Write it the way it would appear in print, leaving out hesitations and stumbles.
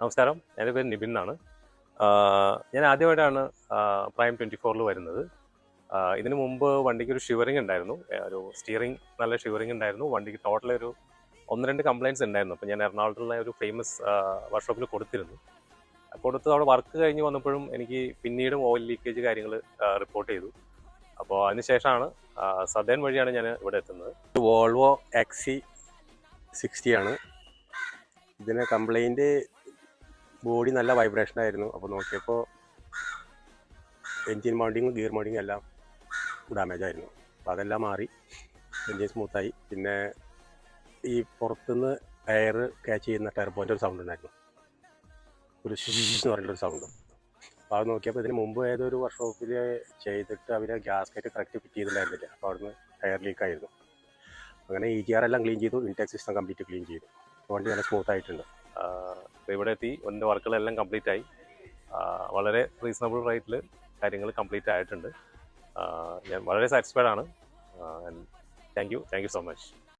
നമസ്കാരം, എൻ്റെ പേര് നിബിൻ എന്നാണ്. ഞാൻ ആദ്യമായിട്ടാണ് പ്രൈം 24-ൽ വരുന്നത്. ഇതിനു മുമ്പ് വണ്ടിക്ക് ഒരു ഷിവറിങ് ഉണ്ടായിരുന്നു, ഒരു സ്റ്റിയറിംഗ് നല്ല ഷിവറിങ് ഉണ്ടായിരുന്നു. വണ്ടിക്ക് ടോട്ടൽ ഒരു 1-2 കംപ്ലയിൻറ്റ്സ് ഉണ്ടായിരുന്നു. അപ്പോൾ ഞാൻ എറണാകുളത്തുള്ള ഒരു ഫേമസ് വർക്ക്ഷോപ്പിൽ കൊടുത്തിരുന്നു. കൊടുത്ത് അവിടെ വർക്ക് കഴിഞ്ഞ് വന്നപ്പോഴും എനിക്ക് പിന്നീടും ഓയിൽ ലീക്കേജ് കാര്യങ്ങൾ റിപ്പോർട്ട് ചെയ്തു. അപ്പോൾ അതിനുശേഷമാണ് സദേൺ വഴിയാണ് ഞാൻ ഇവിടെ എത്തുന്നത്. വോൾവോ XC60 ആണ്. ഇതിന് കംപ്ലൈൻറ്റ് ബോഡി നല്ല വൈബ്രേഷൻ ആയിരുന്നു. അപ്പോൾ നോക്കിയപ്പോൾ എൻജിൻ മൗണ്ടിങ്ങും ഗിയർ മൗണ്ടിങ്ങും എല്ലാം ഡാമേജ് ആയിരുന്നു. അപ്പോൾ അതെല്ലാം മാറി, എൻജിൻ സ്മൂത്തായി. പിന്നെ ഈ പുറത്തുനിന്ന് എയർ ക്യാച്ച് ചെയ്യുന്ന ടെർബോൻ്റെ ഒരു സൗണ്ട് ഉണ്ടായിരുന്നു, ഒരു എന്ന് പറഞ്ഞിട്ടൊരു സൗണ്ട്. അപ്പോൾ അത് നോക്കിയപ്പോൾ ഇതിന് മുമ്പ് ഏതൊരു വർക്ക്ഷോപ്പിൽ ചെയ്തിട്ട് അവർ ഗ്യാസ്കറ്റ് കറക്റ്റ് ഫിറ്റ് ചെയ്തിട്ടുണ്ടായിരുന്നില്ല. അപ്പോൾ അവിടുന്ന് എയർ ലീക്ക് ആയിരുന്നു. അങ്ങനെ EGR എല്ലാം ക്ലീൻ ചെയ്തു, ഇൻടേക്ക് സിസ്റ്റം കംപ്ലീറ്റ് ക്ലീൻ ചെയ്തു. വണ്ടി നല്ല സ്മൂത്ത് ആയിട്ടുണ്ട്. അപ്പോൾ ഇവിടെ എത്തി എൻ്റെ വർക്കുകളെല്ലാം കംപ്ലീറ്റ് ആയി. വളരെ റീസണബിൾ റേറ്റിൽ കാര്യങ്ങൾ കംപ്ലീറ്റ് ആയിട്ടുണ്ട്. ഞാൻ വളരെ സാറ്റിസ്ഫൈഡ് ആണ്. Thank you so much.